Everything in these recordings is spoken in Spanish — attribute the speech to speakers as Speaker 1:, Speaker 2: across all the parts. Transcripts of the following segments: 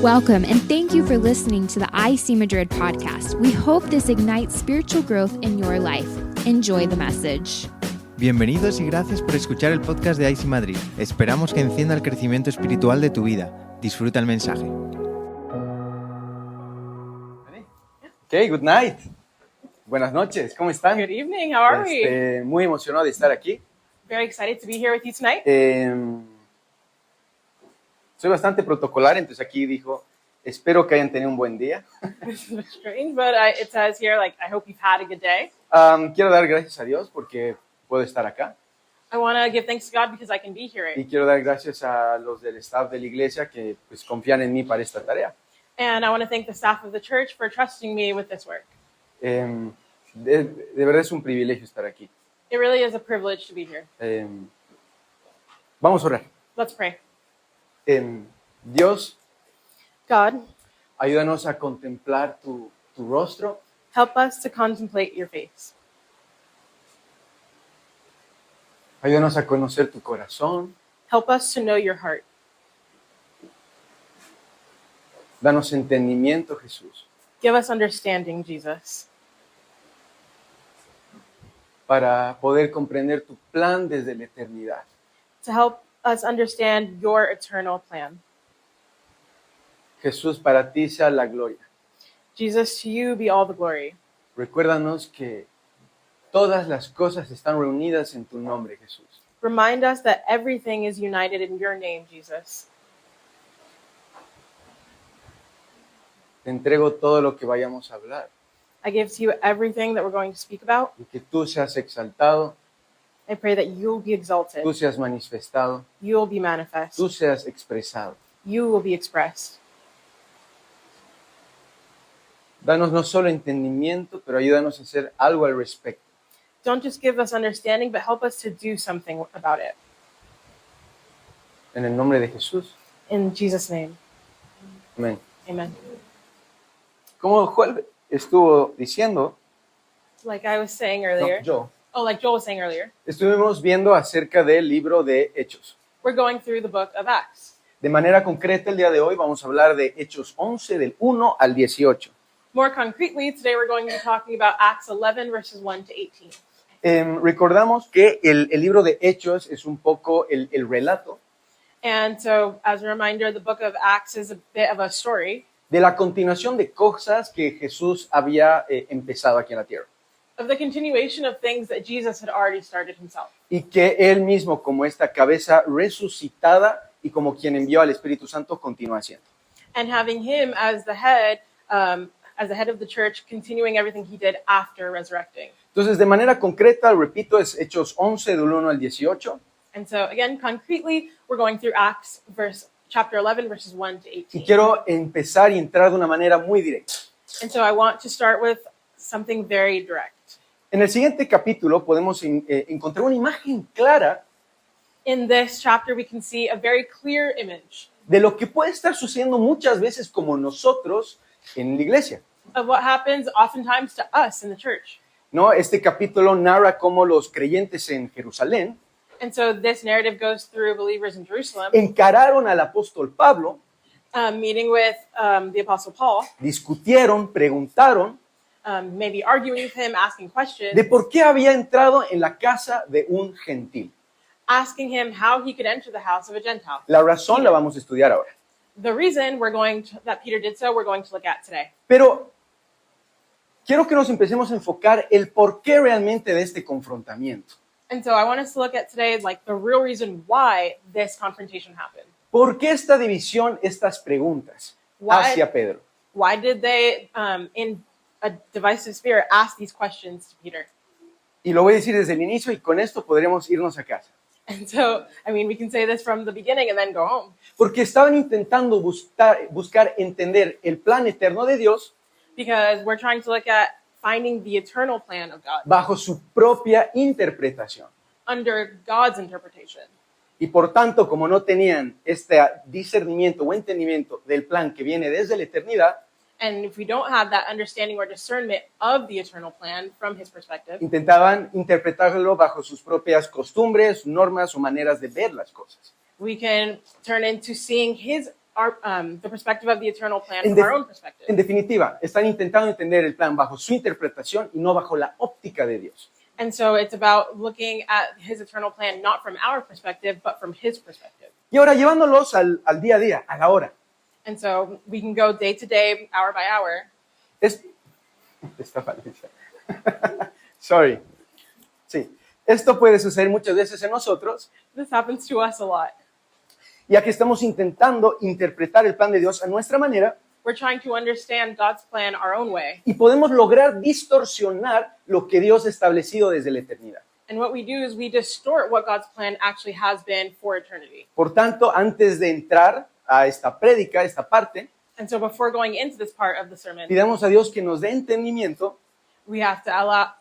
Speaker 1: Welcome, and thank you for listening to the IC Madrid podcast. We hope this ignites spiritual growth in your life. Enjoy the message.
Speaker 2: Bienvenidos y gracias por escuchar el podcast de IC Madrid. Esperamos que encienda el crecimiento espiritual de tu vida. Disfruta el mensaje.
Speaker 3: Okay, good night. Buenas noches, ¿cómo están?
Speaker 4: Good evening, how are we?
Speaker 3: Muy emocionado de estar aquí.
Speaker 4: Very excited to be here with you tonight.
Speaker 3: Soy bastante protocolar, entonces aquí dijo, espero que hayan tenido un buen día.
Speaker 4: This is strange, but it says here, like, I hope you've had a good day.
Speaker 3: Quiero dar gracias a Dios porque puedo estar acá.
Speaker 4: I want to give thanks to God because I can be here.
Speaker 3: Y quiero dar gracias a los del staff de la iglesia que pues, confían en mí para esta tarea.
Speaker 4: And I want to thank the staff of the church for trusting me with this work.
Speaker 3: De verdad es un privilegio estar aquí.
Speaker 4: It really is a privilege to be here.
Speaker 3: Vamos a orar.
Speaker 4: Let's pray.
Speaker 3: Dios,
Speaker 4: God,
Speaker 3: ayúdanos a contemplar tu rostro.
Speaker 4: help us to contemplate your face.
Speaker 3: Ayúdanos a conocer tu corazón.
Speaker 4: Help us to know your heart.
Speaker 3: Danos entendimiento, Jesús,
Speaker 4: Give us understanding, Jesus,
Speaker 3: para poder comprender tu plan desde la eternidad.
Speaker 4: to help us understand your eternal plan.
Speaker 3: Jesús, para ti sea la gloria.
Speaker 4: Jesus, to you be all the glory.
Speaker 3: Recuérdanos que todas las cosas están reunidas en tu nombre, Jesús.
Speaker 4: Remind us that everything is united in your name, Jesus.
Speaker 3: Te entrego todo lo que vayamos a hablar
Speaker 4: I give to you everything that we're going to speak about.
Speaker 3: y que tú seas exaltado,
Speaker 4: I pray that you will be exalted,
Speaker 3: tú seas manifestado,
Speaker 4: you will be manifest,
Speaker 3: tú seas expresado.
Speaker 4: you will be expressed.
Speaker 3: Danos no solo entendimiento, pero ayúdanos a hacer algo al respecto.
Speaker 4: Don't just give us understanding, but help us to do something about it.
Speaker 3: En el nombre de Jesús.
Speaker 4: In Jesus' name,
Speaker 3: Amén.
Speaker 4: amen.
Speaker 3: Como Joel estuvo diciendo,
Speaker 4: Like I was saying earlier, like Joel was saying earlier,
Speaker 3: estuvimos viendo acerca del libro de Hechos.
Speaker 4: we're going through the book of Acts.
Speaker 3: De manera concreta, el día de hoy vamos a hablar de Hechos 11, del 1 al 18.
Speaker 4: More concretely, today we're going to be talking about Acts 11, verses 1 to 18.
Speaker 3: Recordamos que el libro de Hechos es un poco el relato
Speaker 4: And so, as a reminder, the book of Acts is a bit of a story
Speaker 3: de la continuación de cosas que Jesús había empezado aquí en la tierra.
Speaker 4: of the continuation of things that Jesus had already started himself.
Speaker 3: Y que él mismo, como esta cabeza resucitada y como quien envió al Espíritu Santo, continúa haciendo.
Speaker 4: And having him as the head of the church, continuing everything he did after resurrecting.
Speaker 3: Entonces, de manera concreta, repito, es Hechos 11, del 1 al 18.
Speaker 4: And so, again, concretely, we're going through Acts chapter 11, verses 1 to
Speaker 3: Y
Speaker 4: 18.
Speaker 3: quiero empezar y entrar de una manera muy directa.
Speaker 4: And so I want to start with something very direct.
Speaker 3: En el siguiente capítulo podemos encontrar una imagen clara
Speaker 4: In this chapter, we can see a very clear image
Speaker 3: de lo que puede estar sucediendo muchas veces como nosotros en la iglesia.
Speaker 4: of what happens oftentimes to us in the church.
Speaker 3: ¿No? Este capítulo narra cómo los creyentes en Jerusalén
Speaker 4: And so this narrative goes through believers in Jerusalem,
Speaker 3: encararon al apóstol Pablo,
Speaker 4: meeting with the Apostle Paul,
Speaker 3: discutieron, preguntaron
Speaker 4: maybe arguing with him, asking questions,
Speaker 3: de por qué había entrado en la casa de un gentil.
Speaker 4: asking him how he could enter the house of a Gentile.
Speaker 3: La razón la vamos a estudiar ahora.
Speaker 4: The reason that Peter did so, we're going to look at today.
Speaker 3: Pero quiero que nos empecemos a enfocar el por qué realmente de este confrontamiento.
Speaker 4: And so I want us to look at today like the real reason why this confrontation happened.
Speaker 3: ¿Por qué esta división, estas preguntas hacia Pedro?
Speaker 4: Why did they, in a divisive spirit, ask these questions to Peter?
Speaker 3: Y lo voy a decir desde el inicio y con esto podremos irnos a casa.
Speaker 4: And so, I mean, we can say this from the beginning and then go home.
Speaker 3: Porque estaban intentando buscar entender el plan eterno de Dios
Speaker 4: Because we're trying to look at finding the eternal plan of God
Speaker 3: bajo su propia interpretación.
Speaker 4: under God's interpretation.
Speaker 3: Y por tanto, como no tenían este discernimiento o entendimiento del plan que viene desde la eternidad,
Speaker 4: And if we don't have that understanding or discernment of the eternal plan from his perspective,
Speaker 3: intentaban interpretarlo bajo sus propias costumbres, normas o maneras de ver las cosas.
Speaker 4: we can turn into seeing his the perspective of the eternal plan
Speaker 3: En,
Speaker 4: from our own
Speaker 3: en
Speaker 4: perspective.
Speaker 3: definitiva, están intentando entender el plan bajo su interpretación y no bajo la óptica de Dios.
Speaker 4: And so it's about looking at his eternal plan not from our perspective, but from his perspective.
Speaker 3: Y ahora llevándolos al día a día, a la hora.
Speaker 4: And so we can go day to day, hour by hour.
Speaker 3: Está Valencia. Sorry. Sí. Esto puede suceder muchas veces en nosotros,
Speaker 4: This happens to us a lot.
Speaker 3: ya que estamos intentando interpretar el plan de Dios a nuestra manera
Speaker 4: We're trying to understand God's plan our own way.
Speaker 3: y podemos lograr distorsionar lo que Dios ha establecido desde la eternidad.
Speaker 4: And what we do is we distort what God's plan actually has been for eternity.
Speaker 3: Por tanto, antes de entrar a esta prédica, esta parte,
Speaker 4: And so before going into this part of the sermon,
Speaker 3: pidamos a Dios que nos dé entendimiento,
Speaker 4: we have to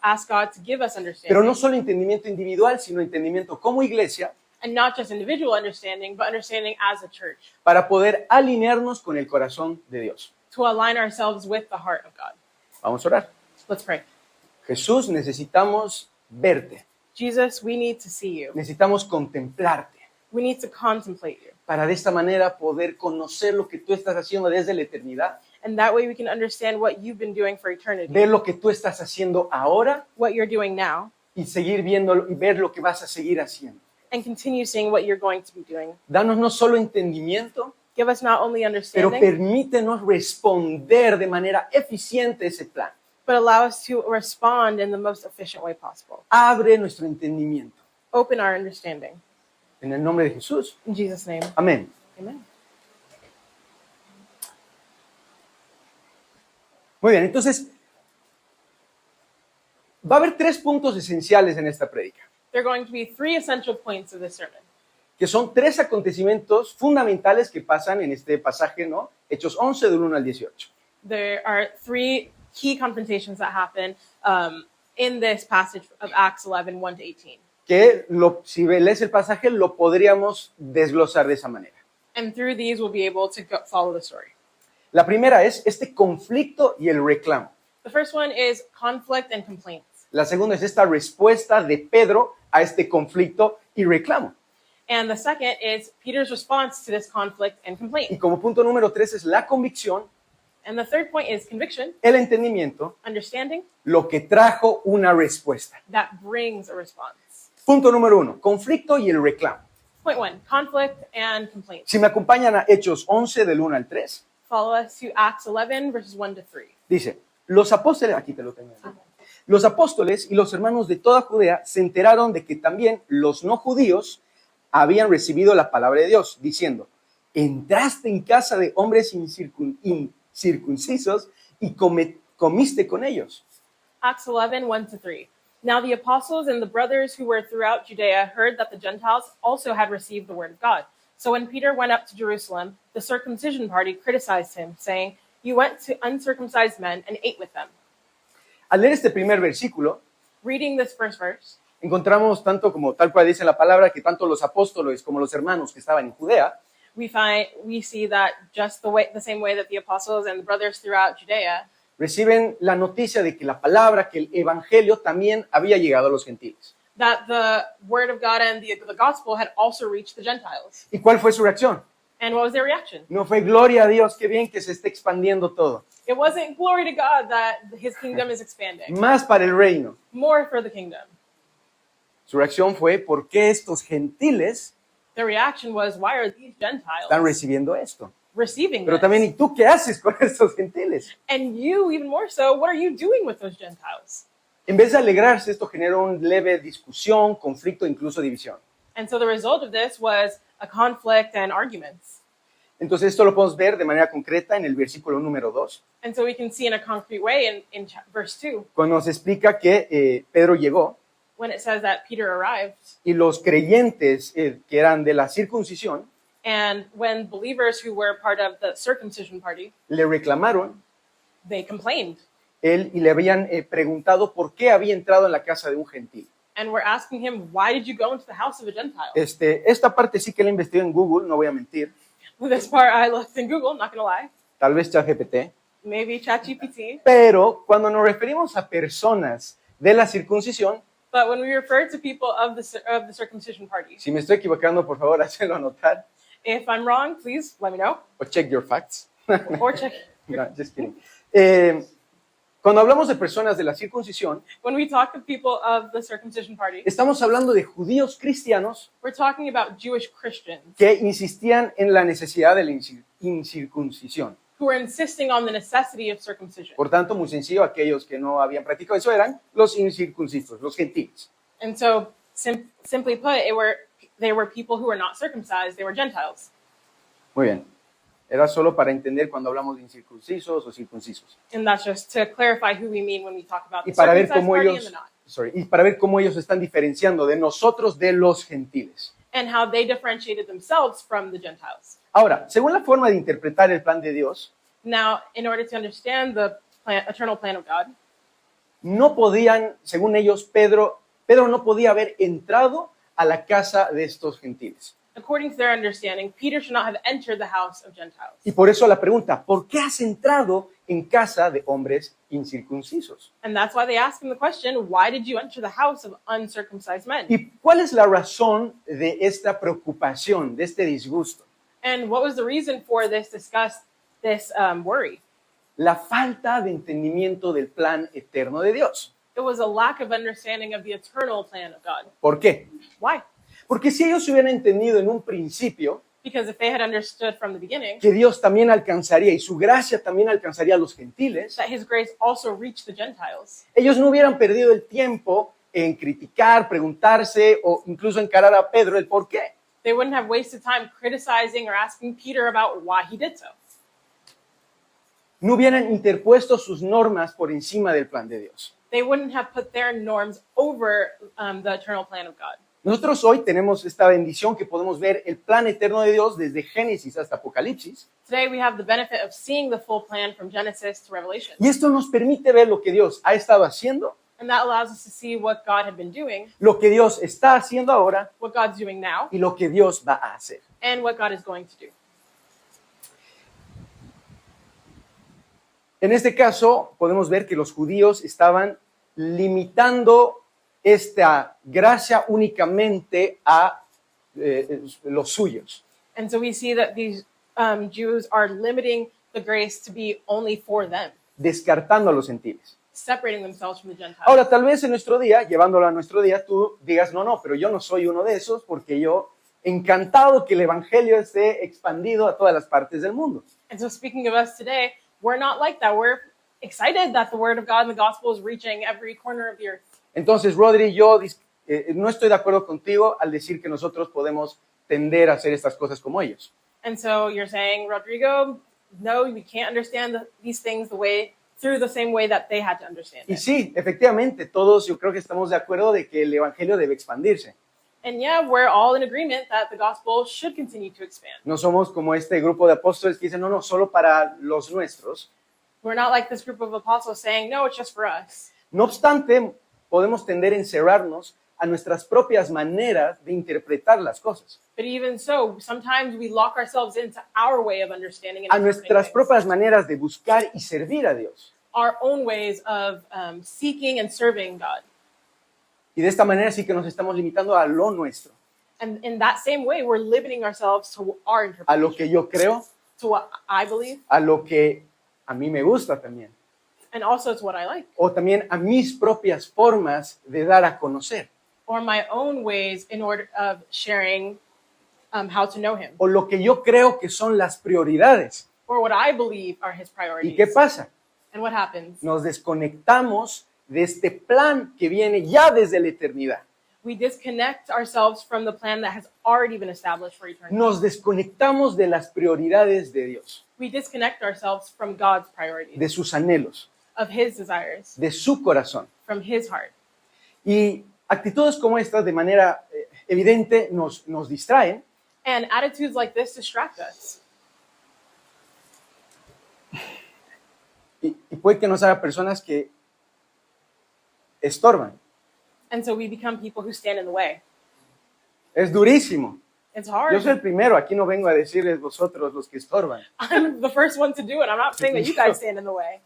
Speaker 4: ask God to give us understanding.
Speaker 3: pero no solo entendimiento individual, sino entendimiento como iglesia,
Speaker 4: And not just individual understanding, but understanding as a church,
Speaker 3: para poder alinearnos con el corazón de Dios.
Speaker 4: to align ourselves with the heart of God.
Speaker 3: Vamos a orar.
Speaker 4: Let's pray.
Speaker 3: Jesús, necesitamos verte,
Speaker 4: Jesus, we need to see you.
Speaker 3: necesitamos contemplarte,
Speaker 4: We need to contemplate you.
Speaker 3: para de esta manera poder conocer lo que tú estás haciendo desde la eternidad,
Speaker 4: And that way we can understand what you've been doing for eternity,
Speaker 3: ver lo que tú estás haciendo ahora
Speaker 4: what you're doing now,
Speaker 3: y seguir viendo y ver lo que vas a seguir haciendo.
Speaker 4: and continue seeing what you're going to be doing.
Speaker 3: Danos no solo entendimiento,
Speaker 4: Give us not only
Speaker 3: pero
Speaker 4: understanding,
Speaker 3: permítenos responder de manera eficiente a ese plan.
Speaker 4: but allow us to respond in the most efficient way possible.
Speaker 3: Abre nuestro entendimiento.
Speaker 4: Open our understanding.
Speaker 3: En el nombre de Jesús.
Speaker 4: In Jesus' name,
Speaker 3: Amén.
Speaker 4: amen.
Speaker 3: Muy bien, entonces, va a haber 3 puntos esenciales en esta prédica,
Speaker 4: There are going to be 3 essential points of this sermon.
Speaker 3: que son 3 acontecimientos fundamentales que pasan en este pasaje, ¿no? Hechos 11, del 1 al 18.
Speaker 4: There are 3 key confrontations that happen in this passage of Acts 11, 1 to 18.
Speaker 3: Que si lees el pasaje lo podríamos desglosar de esa manera.
Speaker 4: And through these, we'll be able to follow the story.
Speaker 3: La primera es este conflicto y el reclamo.
Speaker 4: The first one is conflict and complaints.
Speaker 3: La segunda es esta respuesta de Pedro a este conflicto y reclamo.
Speaker 4: And the second is Peter's response to this conflict and
Speaker 3: Y
Speaker 4: complaint.
Speaker 3: como punto número 3 es la convicción,
Speaker 4: And the third point is conviction,
Speaker 3: el entendimiento,
Speaker 4: understanding,
Speaker 3: lo que trajo una respuesta.
Speaker 4: that brings a response.
Speaker 3: Punto número 1, conflicto y el reclamo.
Speaker 4: Point 1, conflict and complaint.
Speaker 3: Si me acompañan a Hechos 11 del 1 al 3,
Speaker 4: Follow us to Acts 11, verses 1 to 3.
Speaker 3: dice, los apóstoles, aquí te lo tengo. Los apóstoles y los hermanos de toda Judea se enteraron de que también los no judíos habían recibido la palabra de Dios, diciendo, entraste en casa de hombres incircuncisos y comiste con ellos.
Speaker 4: Acts 11, 1 to 3. Now the apostles and the brothers who were throughout Judea heard that the Gentiles also had received the word of God. So when Peter went up to Jerusalem, the circumcision party criticized him, saying, "You went to uncircumcised men and ate with them."
Speaker 3: Al leer este primer versículo,
Speaker 4: Reading this first verse,
Speaker 3: encontramos tanto como tal cual dice la palabra, que tanto los apóstoles como los hermanos que estaban en Judea
Speaker 4: we see that just the same way that the apostles and the brothers throughout Judea
Speaker 3: reciben la noticia de que la palabra, que el evangelio también había llegado a los gentiles.
Speaker 4: that the word of God and the gospel had also reached the Gentiles.
Speaker 3: ¿Y cuál fue su reacción?
Speaker 4: And what was their reaction?
Speaker 3: No fue gloria a Dios, qué bien que se esté expandiendo todo.
Speaker 4: It wasn't glory to God that his kingdom is expanding.
Speaker 3: Más para el reino.
Speaker 4: More for the kingdom.
Speaker 3: Su reacción fue, ¿por qué estos gentiles
Speaker 4: The reaction was, why are these Gentiles
Speaker 3: están recibiendo esto?
Speaker 4: receiving
Speaker 3: Pero
Speaker 4: this?
Speaker 3: también, ¿y tú qué haces con estos gentiles?
Speaker 4: And you, even more so, what are you doing with those Gentiles?
Speaker 3: En vez de alegrarse, esto generó una leve discusión, conflicto, incluso división.
Speaker 4: And so the result of this was a conflict and arguments.
Speaker 3: Entonces, esto lo podemos ver de manera concreta en el versículo número 2,
Speaker 4: And so we can see in a concrete way in verse 2,
Speaker 3: cuando nos explica que Pedro llegó
Speaker 4: when it says that Peter arrived,
Speaker 3: y los creyentes que eran de la circuncisión
Speaker 4: and when believers who were part of the circumcision party,
Speaker 3: le reclamaron
Speaker 4: they complained
Speaker 3: él y le habían preguntado por qué había entrado en la casa de un gentil.
Speaker 4: and were asking him, why did you go into the house of a Gentile?
Speaker 3: Esta parte sí que la investigué en Google, no voy a mentir,
Speaker 4: This part I looked in Google, not going to lie.
Speaker 3: tal vez ChatGPT,
Speaker 4: Maybe ChatGPT.
Speaker 3: pero cuando nos referimos a personas de la circuncisión,
Speaker 4: But when we refer to people of the circumcision party,
Speaker 3: si me estoy equivocando, por favor, hácelo anotar,
Speaker 4: If I'm wrong, please let me know
Speaker 3: or check your facts.
Speaker 4: or check.
Speaker 3: No, just kidding. Cuando hablamos de personas de la circuncisión,
Speaker 4: When we talk to people of the circumcision party,
Speaker 3: estamos hablando de judíos cristianos
Speaker 4: we're talking about Jewish Christians
Speaker 3: que insistían en la necesidad de la incircuncisión.
Speaker 4: who were insisting on the necessity of circumcision.
Speaker 3: Por tanto, muy sencillo, aquellos que no habían practicado eso eran los incircuncisos, los gentiles.
Speaker 4: And so, simply put, they were people who were not circumcised, they were Gentiles.
Speaker 3: Muy bien. Era solo para entender cuando hablamos de incircuncisos o circuncisos.
Speaker 4: And that's just to clarify who we mean when we talk about
Speaker 3: Y
Speaker 4: the
Speaker 3: para ver
Speaker 4: circumcised
Speaker 3: cómo
Speaker 4: party and
Speaker 3: ellos,
Speaker 4: the not.
Speaker 3: y para ver cómo ellos se están diferenciando de nosotros, de los gentiles.
Speaker 4: And how they differentiated themselves from the Gentiles.
Speaker 3: Ahora, según la forma de interpretar el plan de Dios,
Speaker 4: Now, in order to understand the eternal plan of God,
Speaker 3: no podían, según ellos, Pedro no podía haber entrado a la casa de estos gentiles.
Speaker 4: according to their understanding, Peter should not have entered the house of Gentiles.
Speaker 3: Y por eso la pregunta, ¿por qué has entrado en casa de hombres incircuncisos?
Speaker 4: And that's why they ask him the question, why did you enter the house of uncircumcised men?
Speaker 3: ¿Y cuál es la razón de esta preocupación, de este disgusto?
Speaker 4: And what was the reason for this disgust, this worry?
Speaker 3: La falta de entendimiento del plan eterno de Dios.
Speaker 4: It was a lack of understanding of the eternal plan of God.
Speaker 3: ¿Por qué?
Speaker 4: Why?
Speaker 3: Porque si ellos hubieran entendido en un principio
Speaker 4: Because if they had understood from the beginning
Speaker 3: que Dios también alcanzaría y su gracia también alcanzaría a los gentiles,
Speaker 4: that his grace also reached the Gentiles,
Speaker 3: ellos no hubieran perdido el tiempo en criticar, preguntarse o incluso encarar a Pedro el por qué.
Speaker 4: they wouldn't have wasted time criticizing or asking Peter about why he did so.
Speaker 3: No hubieran interpuesto sus normas por encima del plan de Dios.
Speaker 4: They wouldn't have put their norms over the eternal plan of God.
Speaker 3: Nosotros hoy tenemos esta bendición que podemos ver el plan eterno de Dios desde Génesis hasta Apocalipsis.
Speaker 4: Today we have the benefit of seeing the full plan from Genesis to Revelation.
Speaker 3: Y esto nos permite ver lo que Dios ha estado haciendo,
Speaker 4: And that allows us to see what God had been doing,
Speaker 3: lo que Dios está haciendo ahora
Speaker 4: what God's doing now,
Speaker 3: y lo que Dios va a hacer.
Speaker 4: and what God is going to do.
Speaker 3: En este caso, podemos ver que los judíos estaban limitando esta gracia únicamente a los suyos.
Speaker 4: And so we see that these Jews are limiting the grace to be only for them,
Speaker 3: Descartando a los gentiles.
Speaker 4: separating themselves from the Gentiles.
Speaker 3: Ahora, tal vez en nuestro día, llevándolo a nuestro día, tú digas, no, pero yo no soy uno de esos porque yo encantado que el evangelio esté expandido a todas las partes del mundo.
Speaker 4: And so speaking of us today, we're not like that. We're excited that the word of God and the gospel is reaching every corner of the earth.
Speaker 3: Entonces, Rodri, yo no estoy de acuerdo contigo al decir que nosotros podemos tender a hacer estas cosas como ellos.
Speaker 4: And so you're saying, Rodrigo, no, we can't understand these things through the same way that they had to understand
Speaker 3: Y
Speaker 4: it.
Speaker 3: sí, efectivamente, todos yo creo que estamos de acuerdo de que el evangelio debe expandirse.
Speaker 4: And yeah, we're all in agreement that the gospel should continue to expand.
Speaker 3: No somos como este grupo de apóstoles que dicen, no, solo para los nuestros.
Speaker 4: We're not like this group of apostles saying, no, it's just for us.
Speaker 3: No obstante, podemos tender a encerrarnos a nuestras propias maneras de interpretar las cosas,
Speaker 4: But even so, sometimes we lock ourselves into our way of understanding and
Speaker 3: a
Speaker 4: interpreting
Speaker 3: nuestras
Speaker 4: things.
Speaker 3: propias maneras de buscar y servir a Dios.
Speaker 4: Our own ways of seeking and serving God.
Speaker 3: Y de esta manera sí que nos estamos limitando a lo nuestro,
Speaker 4: And in that same way, we're limiting ourselves to our
Speaker 3: a
Speaker 4: interpretation,
Speaker 3: lo que yo creo,
Speaker 4: to what I believe,
Speaker 3: a lo que a mí me gusta también,
Speaker 4: and also to what I like,
Speaker 3: o también a mis propias formas de dar a conocer,
Speaker 4: or my own ways in order of sharing how to know Him,
Speaker 3: o lo que yo creo que son las prioridades.
Speaker 4: or what I believe are His
Speaker 3: ¿Y
Speaker 4: priorities.
Speaker 3: qué pasa?
Speaker 4: And what happens?
Speaker 3: Nos desconectamos de este plan que viene ya desde la eternidad.
Speaker 4: We disconnect ourselves from the plan that has already been established for eternity.
Speaker 3: Nos desconectamos de las prioridades de Dios,
Speaker 4: We disconnect ourselves from God's priorities,
Speaker 3: de sus anhelos,
Speaker 4: of His desires,
Speaker 3: de su corazón.
Speaker 4: from His heart.
Speaker 3: Y actitudes como estas de manera evidente nos distraen
Speaker 4: And attitudes like this distract us.
Speaker 3: y puede que nos haga personas que estorban.
Speaker 4: And so we become people who stand in the way.
Speaker 3: Es durísimo.
Speaker 4: It's hard.
Speaker 3: Yo soy el primero, aquí no vengo a decirles vosotros los que estorban.
Speaker 4: I'm the first one to do it. I'm not saying that you guys stand in the way.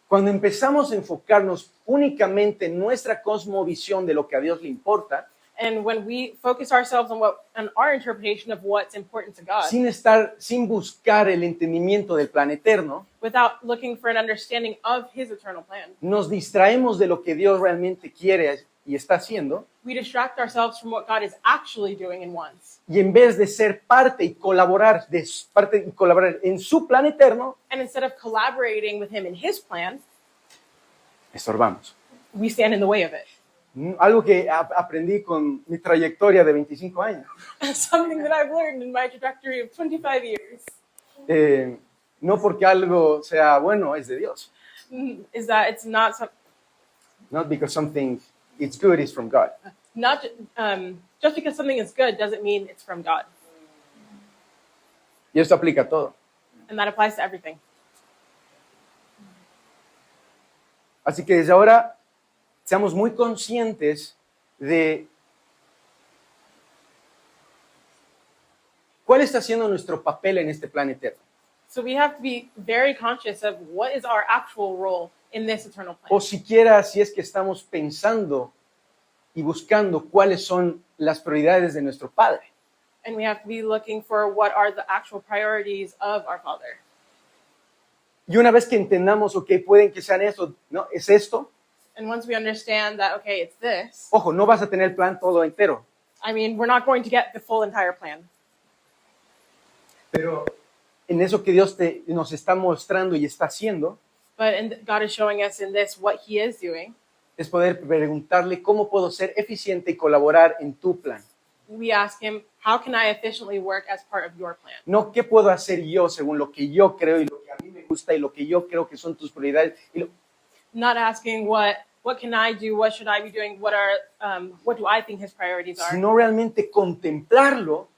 Speaker 3: Cuando empezamos a enfocarnos únicamente en nuestra cosmovisión de lo que a Dios le importa,
Speaker 4: And when we focus ourselves on our interpretation of what's important to God,
Speaker 3: sin buscar el entendimiento del plan eterno,
Speaker 4: without looking for an understanding of His eternal plan,
Speaker 3: nos distraemos de lo que Dios realmente quiere y está haciendo,
Speaker 4: we distract ourselves from what God is actually doing and wants.
Speaker 3: y en vez de ser parte y colaborar en su plan eterno,
Speaker 4: And instead of collaborating with Him in His plan,
Speaker 3: estorbamos.
Speaker 4: we stand in the way of it.
Speaker 3: Algo que aprendí con mi trayectoria de 25 años.
Speaker 4: Something that I've learned in my trajectory of 25 years
Speaker 3: No porque algo sea bueno, es de Dios.
Speaker 4: is that it's not
Speaker 3: Not because something it's good is from God.
Speaker 4: just because something is good doesn't mean it's from God.
Speaker 3: Y esto aplica a todo.
Speaker 4: And that applies to everything.
Speaker 3: Así que desde ahora seamos muy conscientes de cuál está siendo nuestro papel en este plan eterno.
Speaker 4: So we have to be very conscious of what is our actual role in this eternal plan.
Speaker 3: O siquiera si es que estamos pensando y buscando cuáles son las prioridades de nuestro Padre.
Speaker 4: And we have to be looking for what are the actual priorities of our Father.
Speaker 3: Y una vez que entendamos, ok, pueden que sean eso, ¿no? Es esto.
Speaker 4: And once we understand that, okay, it's this,
Speaker 3: Ojo, no vas a tener el plan todo entero.
Speaker 4: I mean, we're not going to get the full entire plan.
Speaker 3: Pero en eso que Dios nos está mostrando y está haciendo,
Speaker 4: But God is showing us in this what He is doing.
Speaker 3: es poder preguntarle cómo puedo ser eficiente y colaborar en tu plan.
Speaker 4: We ask Him, how can I efficiently work as part of your plan?
Speaker 3: No qué puedo hacer yo según lo que yo creo y lo que a mí me gusta y lo que yo creo que son tus prioridades.
Speaker 4: Not asking what can I do, what should I be doing, what do I think His priorities are,
Speaker 3: Sino realmente contemplarlo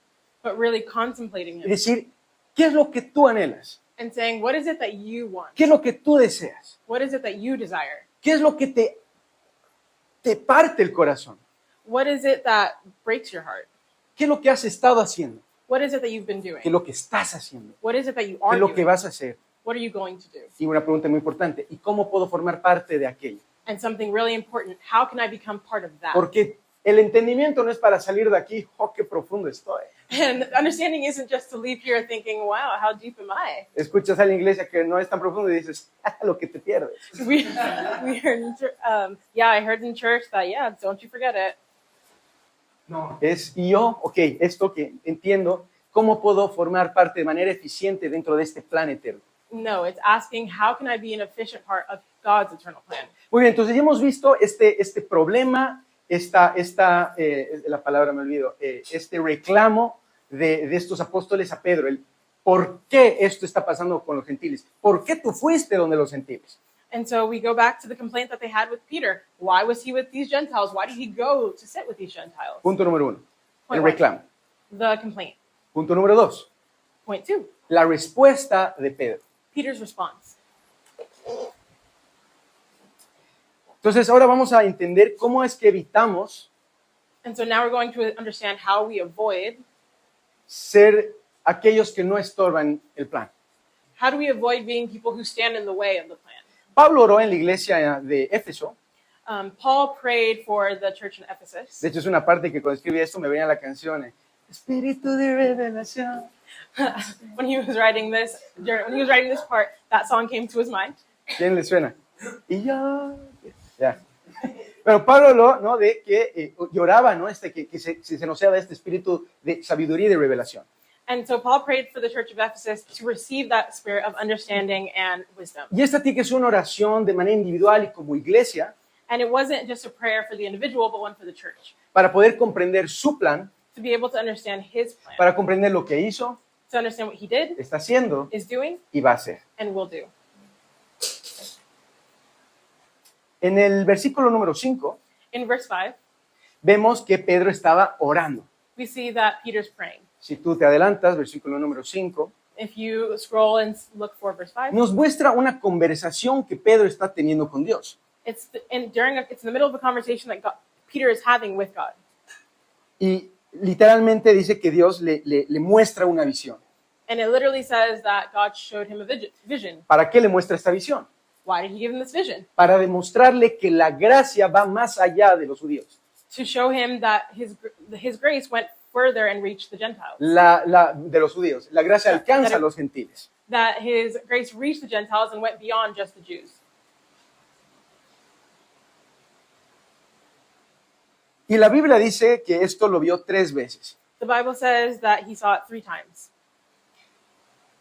Speaker 4: but really contemplating
Speaker 3: y
Speaker 4: Him
Speaker 3: decir, ¿qué es lo que tú anhelas?
Speaker 4: and saying, what is it that you want?
Speaker 3: ¿Qué es lo que tú deseas?
Speaker 4: What is it that you desire?
Speaker 3: ¿Qué es lo que te parte el corazón?
Speaker 4: What is it that breaks your heart?
Speaker 3: ¿Qué es lo que has estado haciendo?
Speaker 4: What is it that you've been
Speaker 3: ¿Qué es
Speaker 4: doing?
Speaker 3: lo que estás haciendo?
Speaker 4: What is it that you
Speaker 3: ¿Qué
Speaker 4: are
Speaker 3: es lo que
Speaker 4: doing?
Speaker 3: vas a hacer?
Speaker 4: What are you going to do?
Speaker 3: Y una pregunta muy importante, ¿y cómo puedo formar parte de aquello?
Speaker 4: And something really important, how can I become part of that?
Speaker 3: Porque el entendimiento no es para salir de aquí, oh, qué profundo estoy.
Speaker 4: And understanding isn't just to leave here thinking, wow, how deep am I?
Speaker 3: Escuchas a la iglesia que no es tan profundo y dices, lo que te pierdes.
Speaker 4: We heard in I heard in church that, don't you forget it.
Speaker 3: No. Y yo, ok, esto que entiendo, ¿cómo puedo formar parte de manera eficiente dentro de este plan eterno?
Speaker 4: No, it's asking, how can I be an efficient part of God's eternal plan?
Speaker 3: Muy bien, entonces ya hemos visto este problema, la palabra me olvido, este reclamo de estos apóstoles a Pedro, el por qué esto está pasando con los gentiles, por qué tú fuiste donde los gentiles.
Speaker 4: And so we go back to the complaint that they had with Peter. Why was he with these Gentiles? Why did he go to sit with these Gentiles?
Speaker 3: Punto número 1, el
Speaker 4: Point
Speaker 3: reclamo.
Speaker 4: The complaint.
Speaker 3: Punto número 2,
Speaker 4: Point 2,
Speaker 3: la respuesta de Pedro.
Speaker 4: Peter's response.
Speaker 3: Entonces ahora vamos a entender cómo es que evitamos
Speaker 4: And so now we're going to understand how we avoid,
Speaker 3: ser aquellos que no estorban el plan.
Speaker 4: how do we avoid being people who stand in the way of the plan?
Speaker 3: Pablo oró en la iglesia de Éfeso.
Speaker 4: Paul prayed for the church in Ephesus.
Speaker 3: De hecho, es una parte que cuando escribí esto me venía la canción, Espíritu de revelación.
Speaker 4: When he was writing this part, that song came to his mind.
Speaker 3: ¿Quién le suena? Y yo... Ya. Pero Pablo habló, ¿no? De que lloraba, ¿no? Que se nos sea de este espíritu de sabiduría y de revelación.
Speaker 4: And so Paul prayed for the church of Ephesus to receive that spirit of understanding and wisdom.
Speaker 3: Y esta tiene que ser una oración de manera individual y como iglesia
Speaker 4: And it wasn't just a prayer for the individual, but one for the church,
Speaker 3: para poder comprender su plan,
Speaker 4: to be able to understand his plan,
Speaker 3: para comprender lo que hizo,
Speaker 4: to understand what he did,
Speaker 3: está haciendo
Speaker 4: is doing,
Speaker 3: y va a hacer.
Speaker 4: and will do.
Speaker 3: En el versículo número 5
Speaker 4: In verse 5,
Speaker 3: vemos que Pedro estaba orando.
Speaker 4: we see that Peter's praying.
Speaker 3: Si tú te adelantas, versículo número 5,
Speaker 4: If you scroll and look for verse 5,
Speaker 3: nos muestra una conversación que Pedro está teniendo con Dios.
Speaker 4: it's in the middle of a conversation that Peter is having with God.
Speaker 3: Y literalmente dice que Dios le muestra una visión.
Speaker 4: And it literally says that God showed him a vision.
Speaker 3: ¿Para qué le muestra esta visión?
Speaker 4: Why did he give him this vision?
Speaker 3: Para demostrarle que la gracia va más allá de los judíos.
Speaker 4: to show him that his grace went further and reached the Gentiles.
Speaker 3: De los judíos. La gracia alcanza a los gentiles.
Speaker 4: That his grace reached the Gentiles and went beyond just the Jews.
Speaker 3: Y la Biblia dice que esto lo vio 3 veces.
Speaker 4: The Bible says that he saw it 3 times.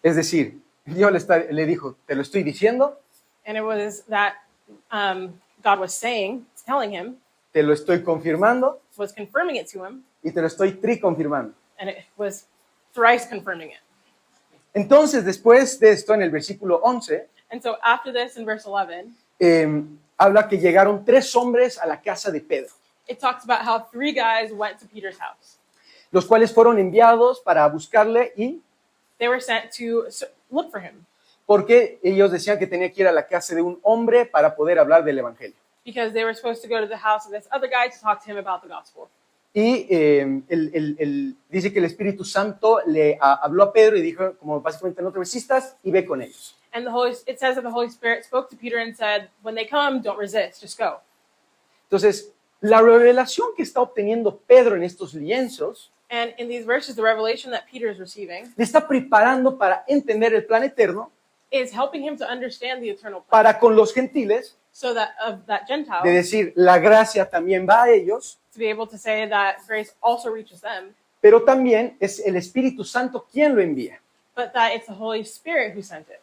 Speaker 3: Es decir, Dios le dijo, te lo estoy diciendo,
Speaker 4: And it was that God was telling him,
Speaker 3: te lo estoy confirmando
Speaker 4: was confirming it to him,
Speaker 3: y te lo estoy triconfirmando.
Speaker 4: and it was thrice confirming it.
Speaker 3: Entonces, después de esto, en el versículo 11,
Speaker 4: And so after this, in verse 11,
Speaker 3: habla que llegaron 3 hombres a la casa de Pedro,
Speaker 4: it talks about how 3 guys went to Peter's house.
Speaker 3: los cuales fueron enviados para buscarle y
Speaker 4: They were sent to look for him
Speaker 3: porque ellos decían que tenía que ir a la casa de un hombre para poder hablar del evangelio.
Speaker 4: because they were supposed to go to the house of this other guy to talk to him about the gospel.
Speaker 3: Y dice que el Espíritu Santo le habló a Pedro y dijo, como básicamente no te resistas y ve con ellos.
Speaker 4: And it says that the Holy Spirit spoke to Peter and said, when they come, don't resist, just go.
Speaker 3: Entonces, la revelación que está obteniendo Pedro en estos lienzos
Speaker 4: And in these verses, the revelation that Peter is receiving
Speaker 3: le está preparando para entender el plan eterno,
Speaker 4: is helping him to understand the eternal plan.
Speaker 3: para con los gentiles,
Speaker 4: So that of that Gentile,
Speaker 3: de decir, la gracia también va a ellos,
Speaker 4: to be able to say that grace also reaches them,
Speaker 3: pero también es el Espíritu Santo quien lo envía.
Speaker 4: but that it's the Holy Spirit who sent it.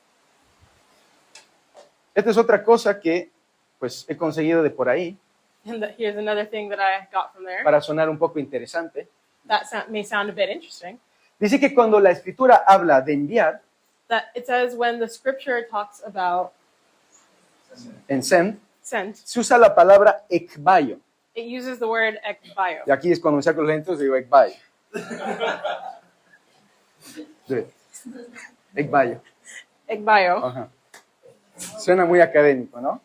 Speaker 3: Esta es otra cosa que pues he conseguido de por ahí
Speaker 4: And here's another thing that I got from there
Speaker 3: para sonar un poco interesante.
Speaker 4: that may sound a bit interesting.
Speaker 3: Dice que cuando la Escritura habla de enviar,
Speaker 4: That it says when the scripture talks about
Speaker 3: en send,
Speaker 4: sent,
Speaker 3: se usa la palabra ekbayo.
Speaker 4: it uses the word ekbio.
Speaker 3: Y aquí es cuando me saco los lentes y digo ekbayo. Sí. Ekbayo.
Speaker 4: Ekbio.
Speaker 3: Ajá. Suena muy académico, ¿no?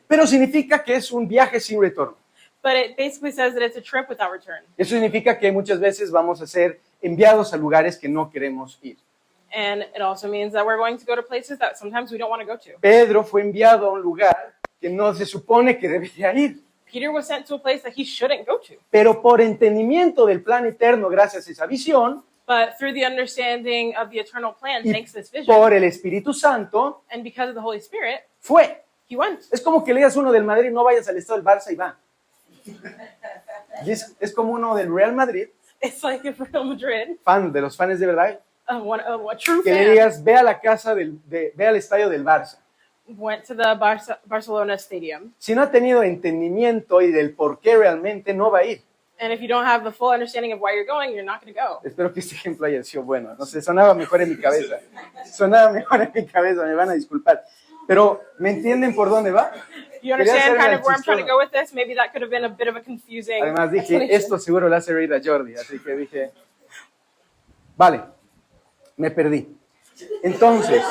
Speaker 3: Pero significa que es un viaje sin retorno.
Speaker 4: But it basically says that it's a trip without return.
Speaker 3: Eso significa que muchas veces vamos a ser enviados a lugares que no queremos ir.
Speaker 4: And it also means that we're going to go to places that sometimes we don't want to go to.
Speaker 3: Pedro fue enviado a un lugar que no se supone que debería ir,
Speaker 4: Peter was sent to a place that he shouldn't go to.
Speaker 3: pero por entendimiento del plan eterno, gracias a esa visión,
Speaker 4: But through the understanding of the eternal plan,
Speaker 3: y
Speaker 4: thanks to this vision,
Speaker 3: por el Espíritu Santo,
Speaker 4: and because of the Holy Spirit,
Speaker 3: fue.
Speaker 4: he went.
Speaker 3: Es como que le digas uno del Madrid, no vayas al estado del Barça y va. Y es como uno del Real Madrid,
Speaker 4: It's like if Real Madrid,
Speaker 3: fan de los fans de verdad,
Speaker 4: a true
Speaker 3: que le
Speaker 4: fan,
Speaker 3: digas, ve a la casa ve al estadio del Barça.
Speaker 4: went to the Barcelona stadium.
Speaker 3: Si no ha tenido entendimiento y del por qué realmente, no va a ir.
Speaker 4: And if you don't have the full understanding of why you're going, you're not going to go.
Speaker 3: Espero que este ejemplo haya sido bueno. No sé, sonaba mejor en mi cabeza. Sonaba mejor en mi cabeza, me van a disculpar. Pero, ¿me entienden por dónde va?
Speaker 4: You
Speaker 3: Quería
Speaker 4: understand
Speaker 3: hacerme
Speaker 4: kind
Speaker 3: el
Speaker 4: of where I'm trying to
Speaker 3: chistoso.
Speaker 4: go with this? Maybe that could have been a bit of a confusing
Speaker 3: Además dije,
Speaker 4: explanation.
Speaker 3: esto seguro le hace reír a Jordi. Así que dije, vale, me perdí. Entonces,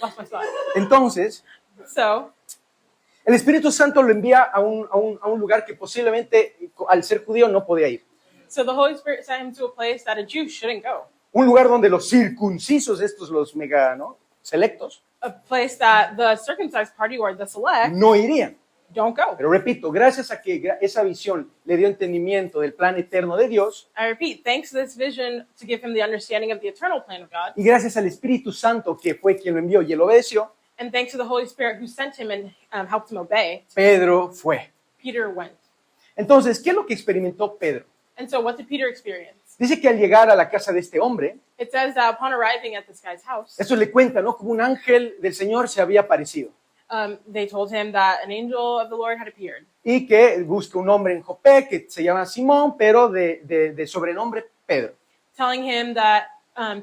Speaker 4: Lost my spot.
Speaker 3: entonces,
Speaker 4: So,
Speaker 3: el Espíritu Santo lo envía a un lugar que posiblemente, al ser judío, no podía ir.
Speaker 4: so the Holy Spirit sent him to a place that a Jew shouldn't go.
Speaker 3: Un lugar donde los circuncisos, estos los mega, ¿no?, selectos,
Speaker 4: A place that the circumcised party or the select
Speaker 3: no irían.
Speaker 4: don't go.
Speaker 3: Pero repito, gracias a que esa visión le dio entendimiento del plan eterno de Dios,
Speaker 4: I repeat, thanks to this vision to give him the understanding of the eternal plan of God,
Speaker 3: y gracias al Espíritu Santo que fue quien lo envió y él obedeció,
Speaker 4: and thanks to the Holy Spirit who sent him and helped him obey,
Speaker 3: Pedro fue.
Speaker 4: Peter went.
Speaker 3: Entonces, ¿qué es lo que experimentó Pedro?
Speaker 4: And so what did Peter experience?
Speaker 3: Dice que al llegar a la casa de este hombre,
Speaker 4: It says that upon arriving at this guy's house,
Speaker 3: eso le cuenta, ¿no?, como un ángel del Señor se había aparecido
Speaker 4: they told him that an angel of the Lord had appeared,
Speaker 3: y que busca un hombre en Jope que se llama Simón, pero de sobrenombre Pedro.
Speaker 4: telling him that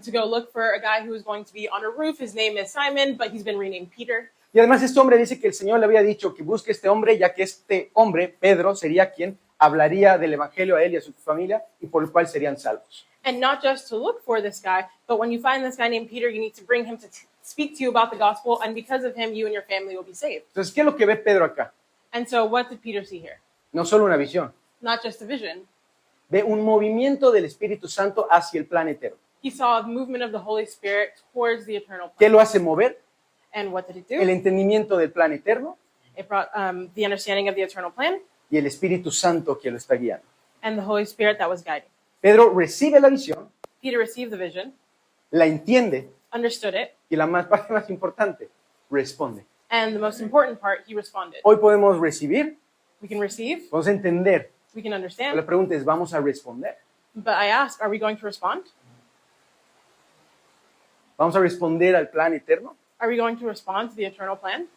Speaker 4: to go look for a guy who was going to be on a roof. His name is Simon, but he's been renamed Peter.
Speaker 3: Y además este hombre dice que el Señor le había dicho que busque este hombre, ya que este hombre, Pedro, sería quien hablaría del Evangelio a él y a su familia y por el cual serían salvos.
Speaker 4: And not just to look for this guy, but when you find this guy named Peter, you need to bring him to speak to you about the gospel, and because of him, you and your family will be saved.
Speaker 3: Entonces, ¿qué es lo que ve Pedro acá?
Speaker 4: And so what did Peter see here?
Speaker 3: No solo una visión,
Speaker 4: Not just a vision.
Speaker 3: ve un movimiento del Espíritu Santo hacia el plan eterno.
Speaker 4: He saw a movement of the Holy Spirit towards the eternal
Speaker 3: ¿Qué
Speaker 4: plan.
Speaker 3: lo hace mover?
Speaker 4: And what did it
Speaker 3: El
Speaker 4: do?
Speaker 3: entendimiento del plan eterno
Speaker 4: It brought the understanding of the eternal plan
Speaker 3: y el Espíritu Santo que lo está guiando.
Speaker 4: and the Holy Spirit that was guiding.
Speaker 3: Pedro recibe la visión,
Speaker 4: Peter received the vision,
Speaker 3: la entiende
Speaker 4: understood it,
Speaker 3: y la parte más importante, responde.
Speaker 4: and the most important part, he responded.
Speaker 3: Hoy podemos recibir,
Speaker 4: We can receive,
Speaker 3: podemos entender.
Speaker 4: we can
Speaker 3: La
Speaker 4: understand,
Speaker 3: pregunta es, ¿vamos a responder?
Speaker 4: but I ask, are we going to respond?
Speaker 3: ¿Vamos a responder al plan eterno?
Speaker 4: Are we going to respond to the eternal plan?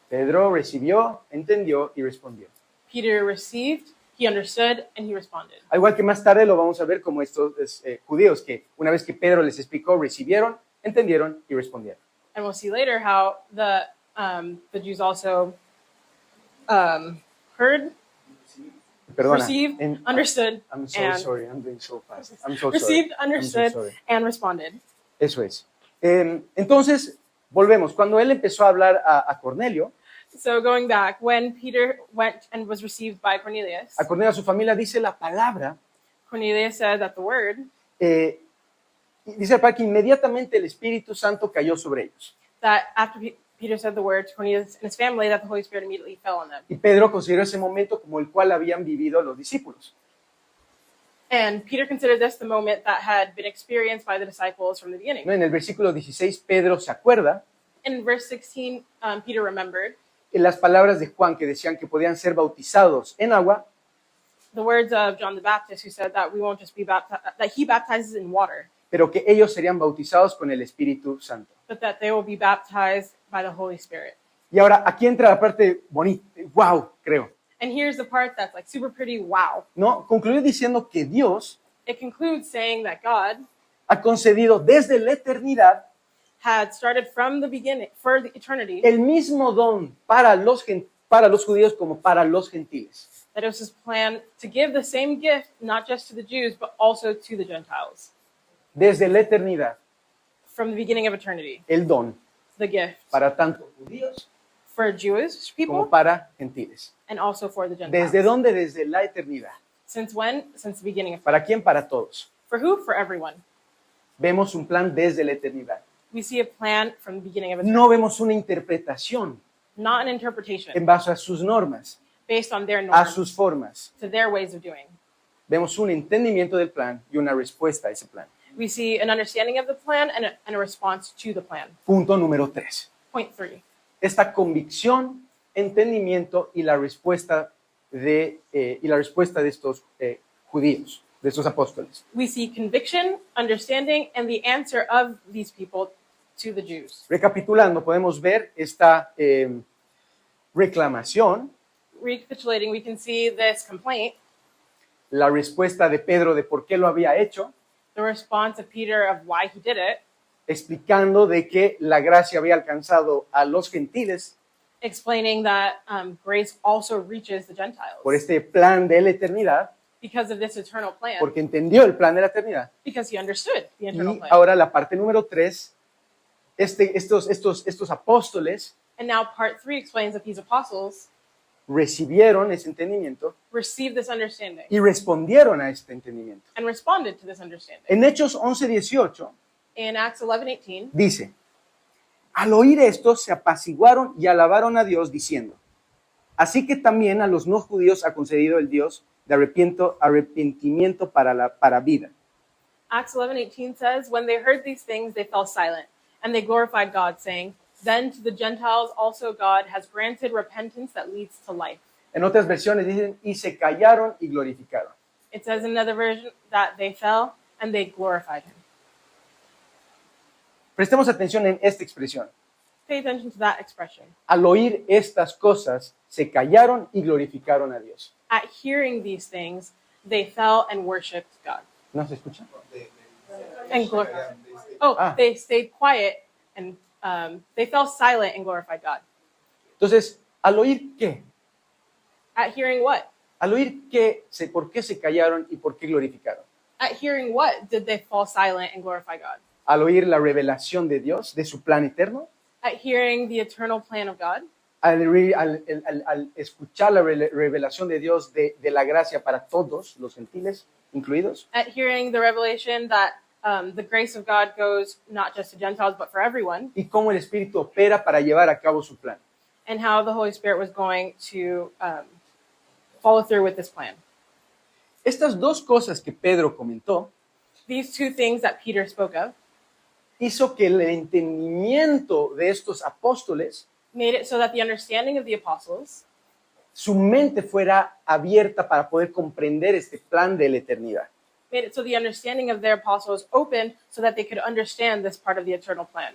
Speaker 3: Pedro recibió, entendió y respondió.
Speaker 4: Peter received, he understood, and he responded.
Speaker 3: Al igual que más tarde lo vamos a ver como estos judíos que una vez que Pedro les explicó, recibieron, entendieron y respondieron.
Speaker 4: And we'll see later how the Jews also heard,
Speaker 3: Perdona.
Speaker 4: received, understood,
Speaker 3: I'm so
Speaker 4: and
Speaker 3: sorry, I'm doing so fast. I'm so
Speaker 4: received,
Speaker 3: sorry. I'm
Speaker 4: understood,
Speaker 3: so sorry.
Speaker 4: and responded.
Speaker 3: Eso es. Entonces, volvemos. Cuando él empezó a hablar a Cornelio,
Speaker 4: So going back, when Peter went and was received by Cornelius,
Speaker 3: a Cornelio, a su familia, dice la palabra,
Speaker 4: Cornelius said that the word,
Speaker 3: dice para que inmediatamente el Espíritu Santo cayó sobre ellos.
Speaker 4: that after Peter said the word to Cornelius and his family, that the Holy Spirit immediately fell on them.
Speaker 3: Y Pedro consideró ese momento como el cual habían vivido los discípulos.
Speaker 4: And Peter considered this the moment that had been experienced by the disciples from the beginning.
Speaker 3: ¿No? En el versículo 16, Pedro se acuerda
Speaker 4: In verse 16, Peter remembered
Speaker 3: en las palabras de Juan que decían que podían ser bautizados en agua,
Speaker 4: the words of John the Baptist, who said that we won't just be baptized, that he baptizes in water,
Speaker 3: pero que ellos serían bautizados con el Espíritu Santo.
Speaker 4: but that they will be baptized by the Holy Spirit.
Speaker 3: Y ahora aquí entra la parte bonita, wow, creo.
Speaker 4: And here's the part that's like super pretty, wow.
Speaker 3: ¿No? Concluyó diciendo que Dios
Speaker 4: It concludes saying that God
Speaker 3: ha concedido desde la eternidad
Speaker 4: had started from the beginning, for the eternity,
Speaker 3: el mismo don para los judíos como para los gentiles.
Speaker 4: that it was his plan to give the same gift, not just to the Jews, but also to the Gentiles.
Speaker 3: Desde la eternidad,
Speaker 4: From the beginning of eternity,
Speaker 3: el don
Speaker 4: the gift
Speaker 3: para tanto judíos
Speaker 4: for Jewish
Speaker 3: como
Speaker 4: people
Speaker 3: para gentiles.
Speaker 4: and also for the Gentiles.
Speaker 3: ¿Desde dónde? Desde la eternidad.
Speaker 4: Since when? Since the beginning of
Speaker 3: ¿Para quién? Para todos.
Speaker 4: For who? For everyone.
Speaker 3: Vemos un plan desde la eternidad.
Speaker 4: We see a plan from the beginning of eternity,
Speaker 3: No vemos una interpretación
Speaker 4: not an interpretation
Speaker 3: en base a sus normas,
Speaker 4: based on their
Speaker 3: a
Speaker 4: norms,
Speaker 3: sus formas.
Speaker 4: to their ways of doing.
Speaker 3: Vemos un entendimiento del plan y una respuesta a ese plan.
Speaker 4: We see an understanding of the plan and a response to the plan.
Speaker 3: Punto número 3.
Speaker 4: Point 3.
Speaker 3: Esta convicción, entendimiento y la respuesta de estos judíos, de estos apóstoles.
Speaker 4: We see conviction, understanding, and the answer of these people to the Jews.
Speaker 3: Recapitulando, podemos ver esta reclamación,
Speaker 4: Recapitulating, we can see this complaint,
Speaker 3: la respuesta de Pedro de por qué lo había hecho,
Speaker 4: the response of Peter of why he did it,
Speaker 3: explicando de que la gracia había alcanzado a los gentiles
Speaker 4: explaining that grace also reaches the Gentiles
Speaker 3: por este plan de la eternidad,
Speaker 4: because of this eternal plan,
Speaker 3: porque entendió el plan de la eternidad.
Speaker 4: because he understood the eternal
Speaker 3: Y
Speaker 4: plan.
Speaker 3: ahora la parte número 3, estos apóstoles
Speaker 4: And now part 3 explains that these apostles
Speaker 3: recibieron ese entendimiento
Speaker 4: received this understanding
Speaker 3: y respondieron a este entendimiento.
Speaker 4: and responded to this understanding.
Speaker 3: En Hechos 11:18
Speaker 4: In Acts 11:18,
Speaker 3: dice, al oír esto se apaciguaron y alabaron a Dios diciendo, así que también a los no judíos ha concedido el Dios de arrepentimiento para vida.
Speaker 4: Acts 11:18 says, when they heard these things, they fell silent, and they glorified God, saying, then to the Gentiles also God has granted repentance that leads to life.
Speaker 3: En otras versiones dicen, y se callaron y glorificaron.
Speaker 4: It says in another version that they fell and they glorified him.
Speaker 3: Prestemos atención en esta expresión.
Speaker 4: Pay attention to that expression.
Speaker 3: Al oír estas cosas, se callaron y glorificaron a Dios.
Speaker 4: At hearing these things, they fell and worshipped God.
Speaker 3: ¿No se escucha?
Speaker 4: And they stayed quiet and they fell silent and glorified God.
Speaker 3: Entonces, al oír qué?
Speaker 4: At hearing what?
Speaker 3: Al oír qué, ¿por qué se callaron y por qué glorificaron?
Speaker 4: At hearing what did they fall silent and glorify God?
Speaker 3: Al oír la revelación de Dios, de su plan eterno,
Speaker 4: At hearing the eternal plan of God?
Speaker 3: al escuchar la revelación de Dios de la gracia para todos los gentiles incluidos,
Speaker 4: At hearing the revelation that the grace of God goes not just to Gentiles but for everyone,
Speaker 3: y cómo el Espíritu opera para llevar a cabo su plan.
Speaker 4: and how the Holy Spirit was going to follow through with this plan.
Speaker 3: Estas dos cosas que Pedro comentó
Speaker 4: These two things that Peter spoke of
Speaker 3: hizo que el entendimiento de estos apóstoles,
Speaker 4: made it so that the understanding of the apostles,
Speaker 3: su mente fuera abierta para poder comprender este plan de la eternidad.
Speaker 4: made it so the understanding of their apostles open so that they could understand this part of the eternal plan.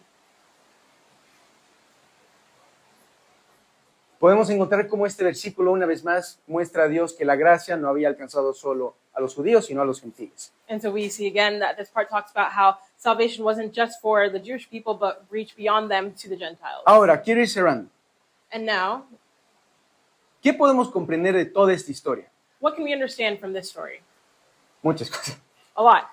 Speaker 3: Podemos encontrar cómo este versículo una vez más muestra a Dios que la gracia no había alcanzado solo a los judíos, sino a los gentiles.
Speaker 4: And so we see again that this part talks about how salvation wasn't just for the Jewish people, but reached beyond them to the Gentiles.
Speaker 3: Ahora, quiero ir cerrando.
Speaker 4: And now,
Speaker 3: ¿Qué podemos comprender de toda esta historia?
Speaker 4: what can we understand from this story?
Speaker 3: Muchas cosas.
Speaker 4: A lot.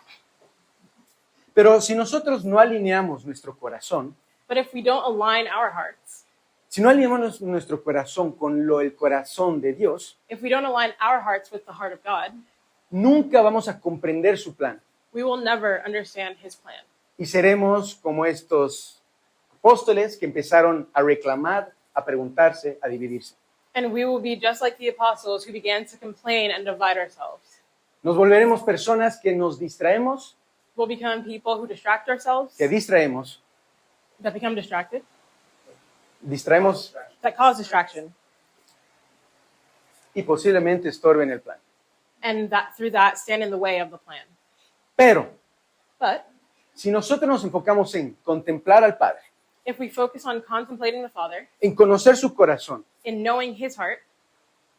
Speaker 3: Pero si nosotros no alineamos nuestro corazón,
Speaker 4: But if we don't align our hearts,
Speaker 3: si no alineamos nuestro corazón con el corazón de Dios,
Speaker 4: if we don't align our hearts with the heart of God,
Speaker 3: nunca vamos a comprender su plan.
Speaker 4: we will never understand his plan.
Speaker 3: Y seremos como estos apóstoles que empezaron a reclamar, a preguntarse, a dividirse.
Speaker 4: And we will be just like the apostles who began to complain and divide ourselves.
Speaker 3: Nos volveremos personas que nos distraemos,
Speaker 4: We'll become people who distract ourselves,
Speaker 3: que distraemos,
Speaker 4: that become distracted,
Speaker 3: distraemos
Speaker 4: that cause distraction,
Speaker 3: y posiblemente estorben el plan.
Speaker 4: and that through that stand in the way of the plan.
Speaker 3: Pero
Speaker 4: But
Speaker 3: si nosotros nos enfocamos en contemplar al Padre,
Speaker 4: if we focus on contemplating the Father,
Speaker 3: en conocer su corazón,
Speaker 4: in knowing his heart,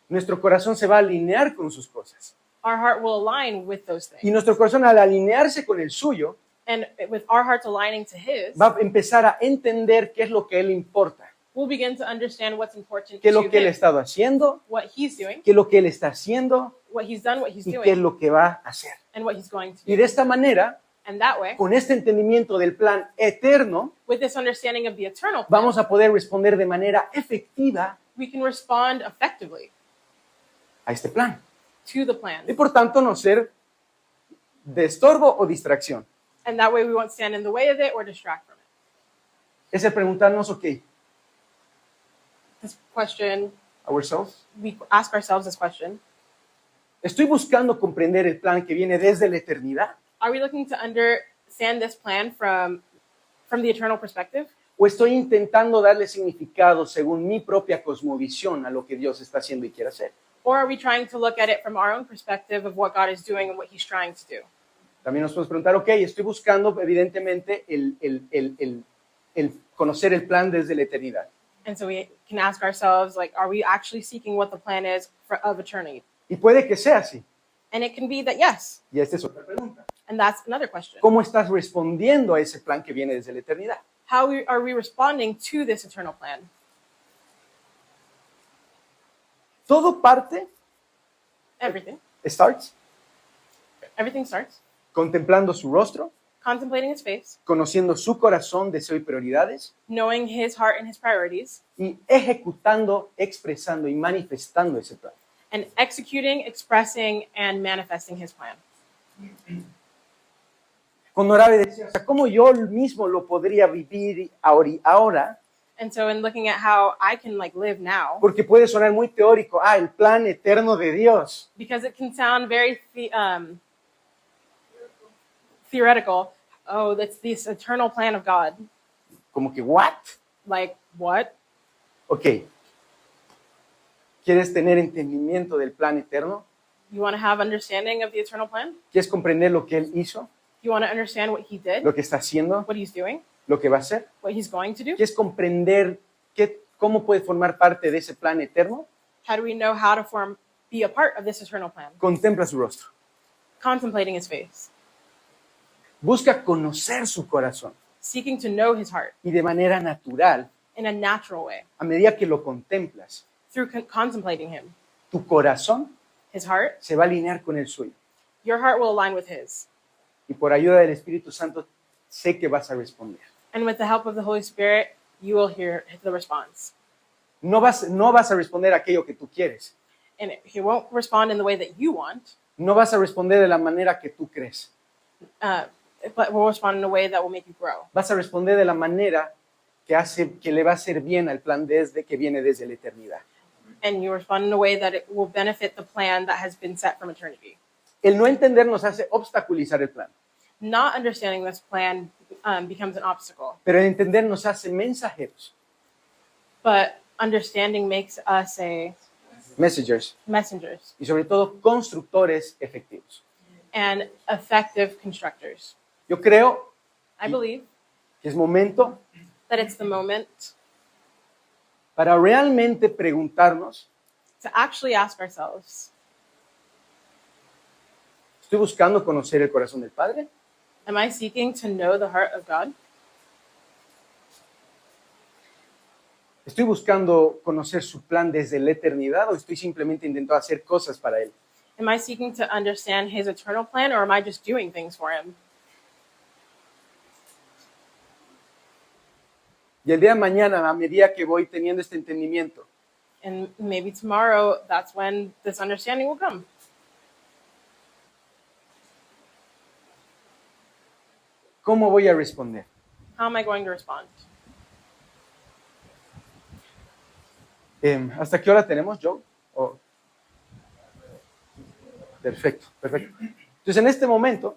Speaker 3: nuestro corazón se va a alinear con sus cosas.
Speaker 4: our heart will align with those
Speaker 3: Y
Speaker 4: things.
Speaker 3: nuestro corazón, al alinearse con el suyo,
Speaker 4: And with our hearts aligning to his,
Speaker 3: va a empezar a entender qué es lo que a él importa,
Speaker 4: we'll begin to understand what's important
Speaker 3: qué es
Speaker 4: to
Speaker 3: lo que él ha
Speaker 4: him,
Speaker 3: estado haciendo,
Speaker 4: what he's doing,
Speaker 3: qué es lo que él está haciendo
Speaker 4: what he's done, what he's
Speaker 3: y qué es
Speaker 4: doing,
Speaker 3: lo que va a hacer.
Speaker 4: and what he's going to
Speaker 3: Y
Speaker 4: do.
Speaker 3: de esta manera,
Speaker 4: And that way,
Speaker 3: con este entendimiento del plan eterno,
Speaker 4: with this understanding of the eternal plan,
Speaker 3: vamos a poder responder de manera efectiva
Speaker 4: we can respond effectively
Speaker 3: a este plan.
Speaker 4: to the plan.
Speaker 3: Y por tanto, no ser de estorbo o distracción.
Speaker 4: And that way we won't stand in the way of it or distract from it.
Speaker 3: Es el preguntarnos, ok,
Speaker 4: This question,
Speaker 3: ourselves,
Speaker 4: we ask ourselves this question:
Speaker 3: ¿estoy buscando comprender el plan que viene desde la eternidad?
Speaker 4: are we looking to understand this plan from the eternal perspective?
Speaker 3: ¿O estoy intentando darle significado según mi propia cosmovisión a lo que Dios está haciendo y quiere hacer?
Speaker 4: Or are we trying to look at it from our own perspective of what God is doing and what he's trying to do?
Speaker 3: También nos podemos preguntar, ok, estoy buscando evidentemente el conocer el plan desde la eternidad.
Speaker 4: And so we can ask ourselves, like, are we actually seeking what the plan is of eternity?
Speaker 3: Y puede que sea así.
Speaker 4: And it can be that yes.
Speaker 3: Y esta es otra pregunta.
Speaker 4: And that's another question.
Speaker 3: ¿Cómo estás respondiendo a ese plan que viene desde la eternidad?
Speaker 4: How are we responding to this eternal plan?
Speaker 3: Todo parte,
Speaker 4: Everything.
Speaker 3: starts,
Speaker 4: Everything starts
Speaker 3: contemplando su rostro,
Speaker 4: contemplating his face,
Speaker 3: conociendo su corazón, deseo y prioridades,
Speaker 4: knowing his heart and his priorities,
Speaker 3: y ejecutando, expresando y manifestando ese plan.
Speaker 4: and executing, expressing, and manifesting his plan.
Speaker 3: Cuando Orabe decía, o sea, ¿cómo yo mismo lo podría vivir ahora?
Speaker 4: And so in looking at how I can like live now,
Speaker 3: Porque puede sonar muy teórico, el plan eterno de Dios.
Speaker 4: because it can sound very theoretical. Oh, that's this eternal plan of God.
Speaker 3: Como que, ¿what?
Speaker 4: Like, what?
Speaker 3: Ok. ¿Quieres tener entendimiento del plan eterno?
Speaker 4: You want to have understanding of the eternal plan?
Speaker 3: ¿Quieres comprender lo que Él hizo,
Speaker 4: You want to understand what he did,
Speaker 3: lo que está haciendo,
Speaker 4: what he's doing,
Speaker 3: lo que va a hacer?
Speaker 4: what he's going to do?
Speaker 3: ¿Quieres comprender cómo puedes formar parte de ese plan eterno?
Speaker 4: How do we know how to be a part of this eternal plan?
Speaker 3: Contempla su rostro.
Speaker 4: Contemplating his face,
Speaker 3: Busca conocer su corazón.
Speaker 4: seeking to know his heart
Speaker 3: Y de manera natural,
Speaker 4: in a natural way
Speaker 3: a medida que lo contemplas,
Speaker 4: through contemplating him.
Speaker 3: tu corazón
Speaker 4: His heart,
Speaker 3: se va a alinear con el suyo.
Speaker 4: your heart will align with his.
Speaker 3: Y por ayuda del Espíritu Santo, sé que vas a responder.
Speaker 4: And with the help of the Holy Spirit, you will hear the response.
Speaker 3: No vas a responder aquello que tú quieres.
Speaker 4: And he won't respond in the way that you want,
Speaker 3: No vas a responder de la manera que tú crees.
Speaker 4: but will respond in a way that will make you grow.
Speaker 3: Vas a responder de la manera que le va a hacer bien al plan que viene desde la eternidad.
Speaker 4: And you respond in a way that it will benefit the plan that has been set from eternity.
Speaker 3: El no entender nos hace obstaculizar el plan,
Speaker 4: Not understanding this plan becomes an obstacle,
Speaker 3: pero el entender nos hace mensajeros,
Speaker 4: but understanding makes us
Speaker 3: messengers,
Speaker 4: messengers
Speaker 3: y sobre todo constructores efectivos.
Speaker 4: and effective constructors.
Speaker 3: Yo creo
Speaker 4: I believe
Speaker 3: que es momento
Speaker 4: that it's the moment
Speaker 3: para realmente preguntarnos,
Speaker 4: to actually ask ourselves,
Speaker 3: ¿estoy buscando conocer el corazón del Padre?
Speaker 4: am I seeking to know the heart of God?
Speaker 3: ¿Estoy buscando conocer su plan desde la eternidad o estoy simplemente intentando hacer cosas para Él?
Speaker 4: Am I seeking to understand his eternal plan, or am I just doing things for him?
Speaker 3: Y el día de mañana, a medida que voy teniendo este entendimiento,
Speaker 4: And maybe tomorrow, that's when this understanding will come.
Speaker 3: ¿cómo voy a responder?
Speaker 4: How am I going to respond?
Speaker 3: ¿Hasta qué hora tenemos, Joe? Oh. Perfecto, perfecto. Entonces, en este momento,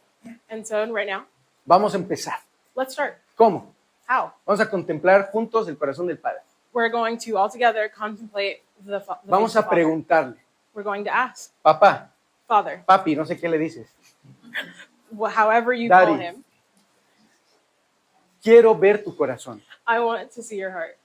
Speaker 4: And so right now,
Speaker 3: vamos a empezar.
Speaker 4: let's start.
Speaker 3: ¿Cómo?
Speaker 4: How?
Speaker 3: Vamos a contemplar juntos el corazón del Padre.
Speaker 4: We're going to all together contemplate the
Speaker 3: Vamos
Speaker 4: face of
Speaker 3: a
Speaker 4: the Father.
Speaker 3: preguntarle,
Speaker 4: We're going to ask,
Speaker 3: papá,
Speaker 4: Father,
Speaker 3: papi, no sé qué le dices.
Speaker 4: however you
Speaker 3: Daddy.
Speaker 4: call him,
Speaker 3: Quiero ver tu corazón.
Speaker 4: I want to see your heart.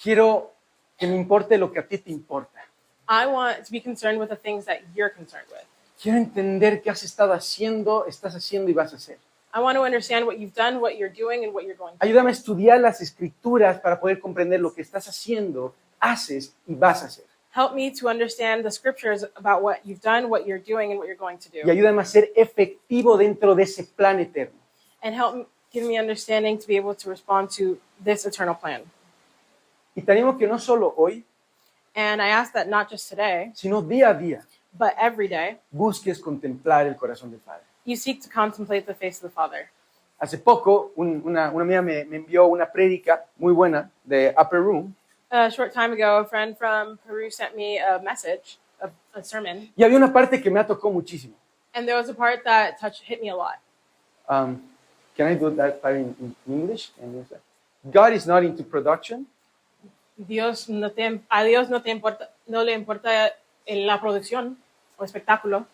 Speaker 3: Quiero que me importe lo que a ti te importa.
Speaker 4: I want to be concerned with the things that you're concerned with.
Speaker 3: Quiero entender qué has estado haciendo, estás haciendo y vas a hacer.
Speaker 4: I want to understand what you've done, what you're doing, and what you're going to do.
Speaker 3: Ayúdame a estudiar las escrituras para poder comprender lo que estás haciendo, haces y vas a hacer.
Speaker 4: Help me to understand the scriptures about what you've done, what you're doing, and what you're going to
Speaker 3: Y
Speaker 4: do.
Speaker 3: ayúdame a ser efectivo dentro de ese plan eterno.
Speaker 4: And give me understanding to be able to respond to this eternal plan.
Speaker 3: Y te animo que no solo hoy,
Speaker 4: And I ask that not just today,
Speaker 3: sino día a día,
Speaker 4: but every day,
Speaker 3: busques contemplar el corazón del Padre.
Speaker 4: you seek to contemplate the face of the Father.
Speaker 3: Hace poco, una amiga me envió una prédica muy buena de Upper Room,
Speaker 4: A short time ago, a friend from Peru sent me a message, a sermon,
Speaker 3: y había una parte que me tocó muchísimo.
Speaker 4: and there was a part that hit me a lot.
Speaker 3: Can I do that part in English? God is not into production.
Speaker 4: A Dios no le importa en la producción o espectáculo,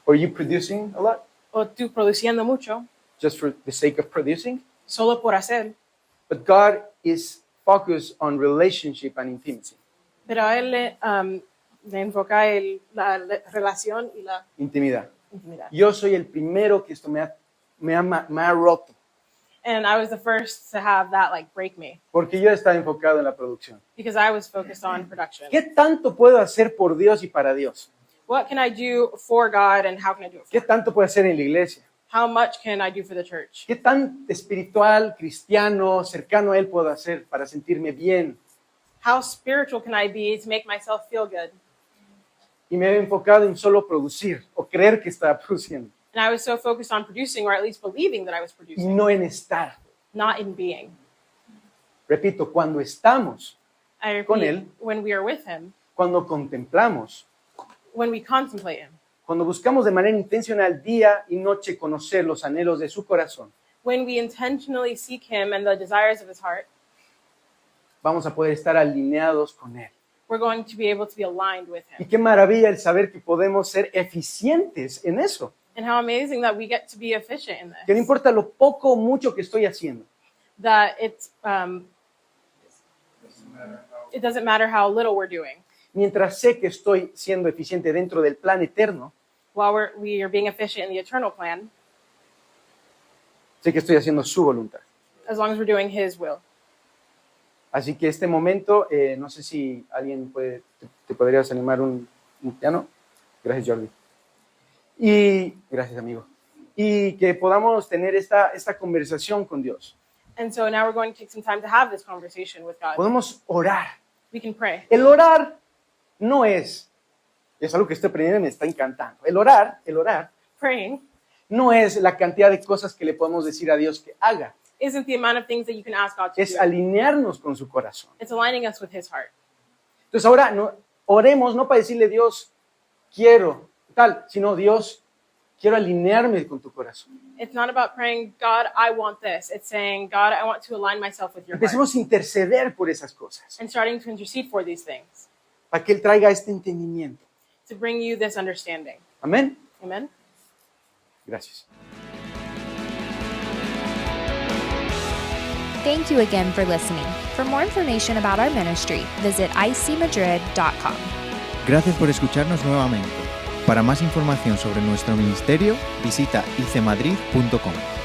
Speaker 3: Or you producing a lot
Speaker 4: o tú produciendo mucho,
Speaker 3: just for the sake of producing?
Speaker 4: solo por hacer.
Speaker 3: But God is focused on relationship and intimacy.
Speaker 4: Pero a él le enfoca la relación y la
Speaker 3: Intimidad.
Speaker 4: intimidad.
Speaker 3: Yo soy el primero que esto me ha roto,
Speaker 4: And I was the first to have that break me,
Speaker 3: porque yo estaba enfocado en la producción.
Speaker 4: because I was focused on production.
Speaker 3: ¿Qué tanto puedo hacer por Dios y para Dios?
Speaker 4: What can I do for God, and how can I do it for
Speaker 3: ¿Qué
Speaker 4: Him?
Speaker 3: tanto puedo hacer en la iglesia?
Speaker 4: How much can I do for the church?
Speaker 3: ¿Qué tan espiritual, cristiano, cercano a Él puedo hacer para sentirme bien?
Speaker 4: How spiritual can I be to make myself feel good?
Speaker 3: Y me he enfocado en solo producir o creer que estaba produciendo
Speaker 4: And I was so focused on producing, or at least believing that I was
Speaker 3: y
Speaker 4: producing,
Speaker 3: no en estar.
Speaker 4: not in being.
Speaker 3: Repito, cuando estamos,
Speaker 4: I
Speaker 3: Con
Speaker 4: repeat,
Speaker 3: Él.
Speaker 4: when we are with Him,
Speaker 3: cuando contemplamos,
Speaker 4: when we contemplate Him,
Speaker 3: cuando buscamos de manera intencional día y noche conocer los anhelos de su corazón,
Speaker 4: when we intentionally seek Him and the desires of His heart,
Speaker 3: vamos a poder estar alineados con Él.
Speaker 4: we're going to be able to be aligned with
Speaker 3: Y
Speaker 4: Him.
Speaker 3: qué maravilla el saber que podemos ser eficientes en eso.
Speaker 4: And how amazing that we get to be efficient in
Speaker 3: Que no
Speaker 4: this.
Speaker 3: importa lo poco o mucho que estoy haciendo,
Speaker 4: That it doesn't matter how little we're doing.
Speaker 3: mientras sé que estoy siendo eficiente dentro del plan eterno,
Speaker 4: While we are being efficient in the eternal plan,
Speaker 3: sé que estoy haciendo su voluntad.
Speaker 4: as long as we're doing His will.
Speaker 3: Así que este momento, no sé si alguien te podrías animar un piano. Gracias, Jordi. Y gracias, amigo. Y que podamos tener esta conversación con Dios.
Speaker 4: And so now we're going to take some time to have this conversation with God.
Speaker 3: Podemos orar.
Speaker 4: We can pray.
Speaker 3: El orar no es algo que estoy aprendiendo y me está encantando. El orar
Speaker 4: Praying
Speaker 3: no es la cantidad de cosas que le podemos decir a Dios que haga.
Speaker 4: isn't the amount of things that you can ask God to
Speaker 3: es
Speaker 4: do.
Speaker 3: alinearnos con su corazón.
Speaker 4: It's aligning us with His heart.
Speaker 3: Entonces ahora oremos no para decirle Dios, quiero tal, sino Dios, quiero alinearme con tu corazón.
Speaker 4: It's not about praying, God, I want this. It's saying, God, I want to align myself with your heart.
Speaker 3: Empecemos a interceder por esas cosas,
Speaker 4: And starting to intercede for these things,
Speaker 3: para que Él traiga este entendimiento.
Speaker 4: to bring you this understanding.
Speaker 3: Amén.
Speaker 4: Amen?
Speaker 3: Gracias.
Speaker 1: Thank you again for listening. For more information about our ministry, visit icmadrid.com.
Speaker 2: Gracias por escucharnos nuevamente. Para más información sobre nuestro ministerio, visita icmadrid.com.